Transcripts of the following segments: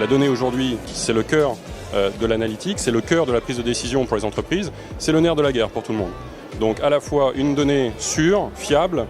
La donnée aujourd'hui, c'est le cœur de l'analytique, c'est le cœur de la prise de décision pour les entreprises, c'est le nerf de la guerre pour tout le monde. Donc à la fois une donnée sûre, fiable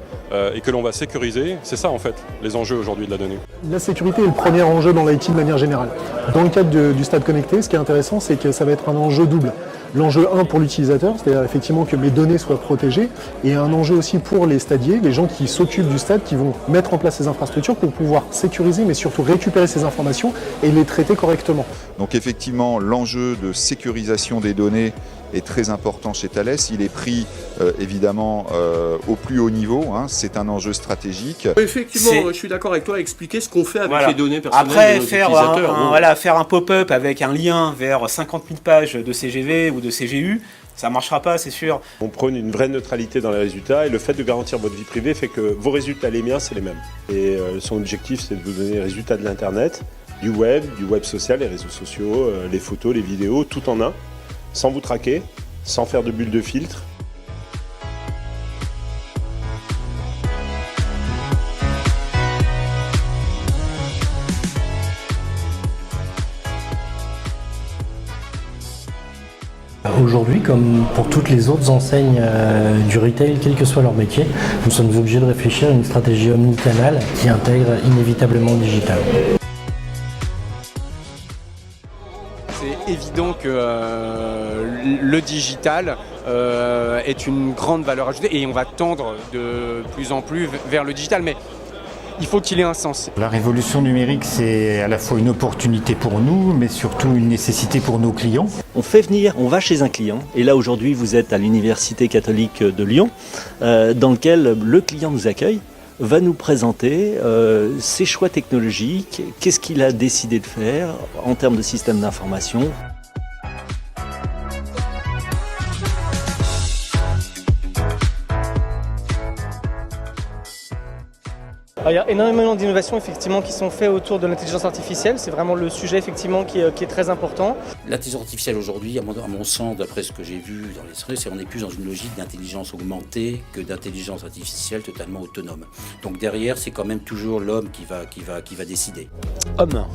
et que l'on va sécuriser, c'est ça en fait les enjeux aujourd'hui de la donnée. La sécurité est le premier enjeu dans l'IT de manière générale. Dans le cadre du stade connecté, ce qui est intéressant, c'est que ça va être un enjeu double. L'enjeu 1 pour l'utilisateur, c'est-à-dire effectivement que mes données soient protégées, et un enjeu aussi pour les stadiers, les gens qui s'occupent du stade, qui vont mettre en place ces infrastructures pour pouvoir sécuriser, mais surtout récupérer ces informations et les traiter correctement. Donc effectivement, l'enjeu de sécurisation des données est très important chez Thales. Il est pris évidemment au plus haut niveau, hein. C'est un enjeu stratégique. Effectivement, je suis d'accord avec toi, expliquer ce qu'on fait avec les données personnelles après, de nos utilisateurs. faire un pop-up avec un lien vers 50 000 pages de CGV ou de CGU, ça ne marchera pas, c'est sûr. On prône une vraie neutralité dans les résultats et le fait de garantir votre vie privée fait que vos résultats, les miens, c'est les mêmes. Et son objectif, c'est de vous donner les résultats de l'Internet, du web social, les réseaux sociaux, les photos, les vidéos, tout en un, sans vous traquer, sans faire de bulles de filtre. Aujourd'hui, comme pour toutes les autres enseignes du retail, quel que soit leur métier, nous sommes obligés de réfléchir à une stratégie omnicanal qui intègre inévitablement le digital. C'est évident que le digital est une grande valeur ajoutée et on va tendre de plus en plus vers le digital. Mais il faut qu'il ait un sens. La révolution numérique, c'est à la fois une opportunité pour nous, mais surtout une nécessité pour nos clients. On va chez un client, et là aujourd'hui vous êtes à l'Université catholique de Lyon, dans lequel le client nous accueille, va nous présenter ses choix technologiques, qu'est-ce qu'il a décidé de faire en termes de système d'information. Alors, il y a énormément d'innovations effectivement qui sont faites autour de l'intelligence artificielle. C'est vraiment le sujet effectivement qui est très important. L'intelligence artificielle aujourd'hui, à mon sens, d'après ce que j'ai vu dans les sondages, c'est qu'on est plus dans une logique d'intelligence augmentée que d'intelligence artificielle totalement autonome. Donc derrière, c'est quand même toujours l'homme qui va décider. Homme.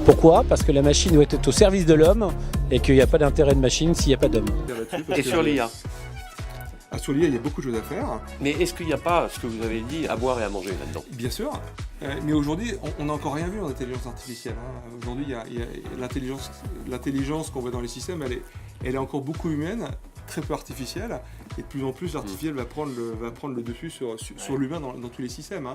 Pourquoi ? Parce que la machine doit être au service de l'homme et qu'il n'y a pas d'intérêt de machine s'il n'y a pas d'homme. Et sur l'IA. Sur l'IA, il y a beaucoup de choses à faire. Mais est-ce qu'il n'y a pas, ce que vous avez dit, à boire et à manger là-dedans ? Bien sûr. Mais aujourd'hui, on n'a encore rien vu en intelligence artificielle. Aujourd'hui, il y a l'intelligence qu'on voit dans les systèmes, elle est encore beaucoup humaine, très peu artificielle. Et de plus en plus, l'artificiel va prendre le dessus sur l'humain dans tous les systèmes.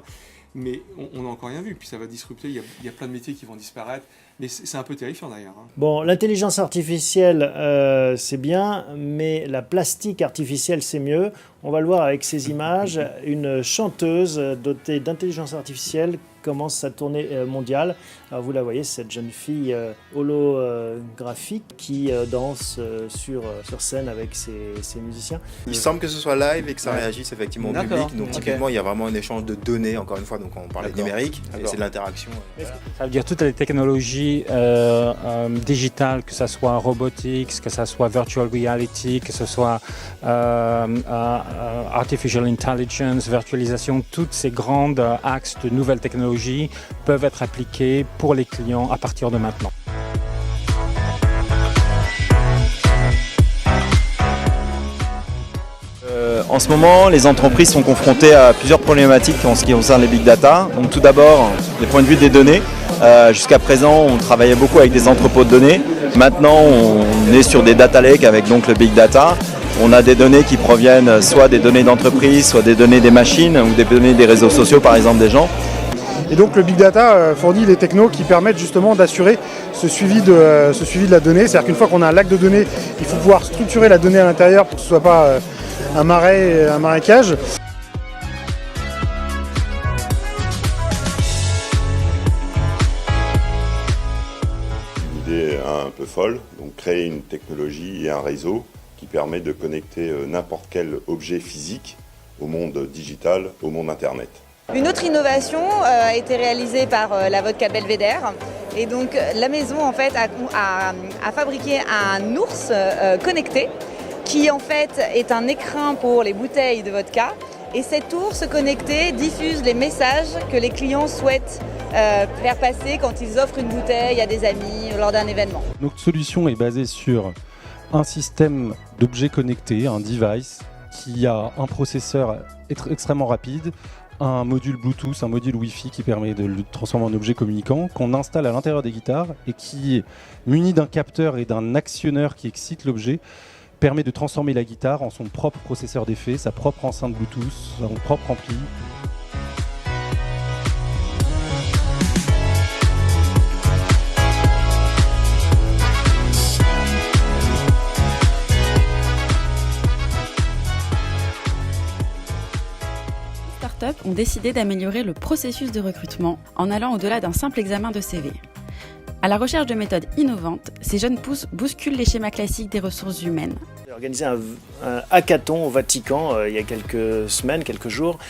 Mais on n'a encore rien vu. Puis ça va disrupter, il y a plein de métiers qui vont disparaître. Mais c'est un peu terrifiant d'ailleurs. Bon, l'intelligence artificielle, c'est bien, mais la plastique artificielle, c'est mieux. On va le voir avec ces images. Une chanteuse dotée d'intelligence artificielle commence sa tournée mondiale. Alors vous la voyez, cette jeune fille holographique qui danse sur scène avec ses musiciens. Il semble que ce soit live et que ça réagisse effectivement au public. Donc typiquement, il y a vraiment un échange de données, encore une fois. Donc on parlait de numérique, et c'est de l'interaction. Ça veut dire toutes les technologies digitales, que ce soit robotics, que ce soit virtual reality, que ce soit artificial intelligence, virtualisation, toutes ces grandes axes de nouvelles technologies peuvent être appliquées pour les clients à partir de maintenant. En ce moment, les entreprises sont confrontées à plusieurs problématiques en ce qui concerne les big data. Donc tout d'abord, du point de vue des données. Jusqu'à présent, on travaillait beaucoup avec des entrepôts de données. Maintenant, on est sur des data lakes avec donc le big data. On a des données qui proviennent soit des données d'entreprise, soit des données des machines ou des données des réseaux sociaux, par exemple, des gens. Et donc le big data fournit des technos qui permettent justement d'assurer ce suivi de la donnée. C'est-à-dire qu'une fois qu'on a un lac de données, il faut pouvoir structurer la donnée à l'intérieur pour que ce ne soit pas un marécage. Une idée un peu folle, donc créer une technologie et un réseau qui permet de connecter n'importe quel objet physique au monde digital, au monde Internet. Une autre innovation a été réalisée par la Vodka Belvédère. Et donc la maison en fait a fabriqué un ours connecté qui en fait est un écrin pour les bouteilles de vodka. Et cet ours connecté diffuse les messages que les clients souhaitent faire passer quand ils offrent une bouteille à des amis lors d'un événement. Notre solution est basée sur un système d'objets connectés, un device qui a un processeur extrêmement rapide, un module Bluetooth, un module Wi-Fi qui permet de le transformer en objet communicant, qu'on installe à l'intérieur des guitares et qui est muni d'un capteur et d'un actionneur qui excite l'objet, permet de transformer la guitare en son propre processeur d'effet, sa propre enceinte Bluetooth, son propre ampli. Ont décidé d'améliorer le processus de recrutement en allant au-delà d'un simple examen de CV. À la recherche de méthodes innovantes, ces jeunes pousses bousculent les schémas classiques des ressources humaines. J'ai organisé un hackathon au Vatican il y a quelques semaines, quelques jours.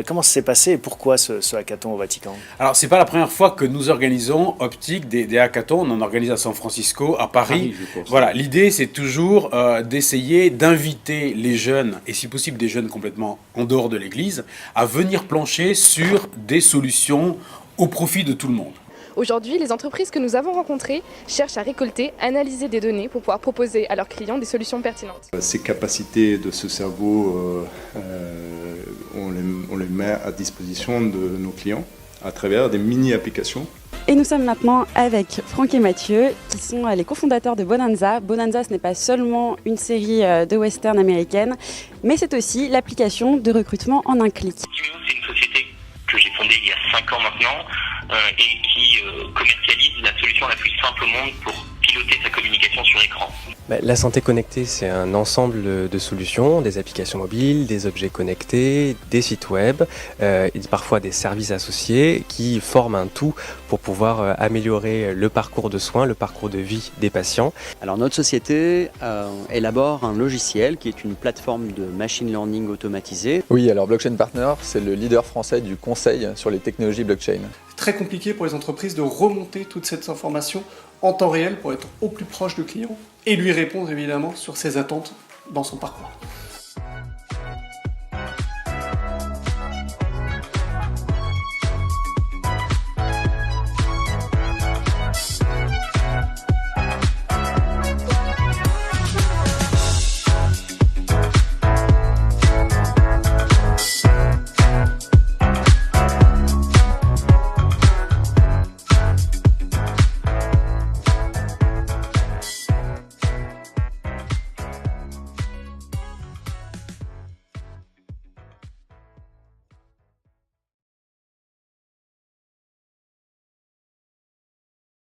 Comment ça s'est passé et pourquoi ce hackathon au Vatican? Alors, c'est pas la première fois que nous organisons Optique des hackathons. On en organise à San Francisco, à Paris. Voilà, l'idée, c'est toujours d'essayer d'inviter les jeunes, et si possible des jeunes complètement en dehors de l'église, à venir plancher sur des solutions au profit de tout le monde. Aujourd'hui, les entreprises que nous avons rencontrées cherchent à récolter, analyser des données pour pouvoir proposer à leurs clients des solutions pertinentes. Ces capacités de ce cerveau, on les met à disposition de nos clients à travers des mini-applications. Et nous sommes maintenant avec Franck et Mathieu, qui sont les cofondateurs de Bonanza. Bonanza, ce n'est pas seulement une série de western américaine, mais c'est aussi l'application de recrutement en un clic. C'est une société que j'ai fondée il y a 5 ans maintenant et qui commercialise la solution la plus simple au monde pour piloter sa communication sur écran. La santé connectée, c'est un ensemble de solutions, des applications mobiles, des objets connectés, des sites web, et parfois des services associés qui forment un tout pour pouvoir améliorer le parcours de soins, le parcours de vie des patients. Alors notre société élabore un logiciel qui est une plateforme de machine learning automatisée. Oui, alors Blockchain Partner, c'est le leader français du conseil sur les technologies blockchain. Très compliqué pour les entreprises de remonter toute cette information en temps réel pour être au plus proche du client et lui répondre évidemment sur ses attentes dans son parcours.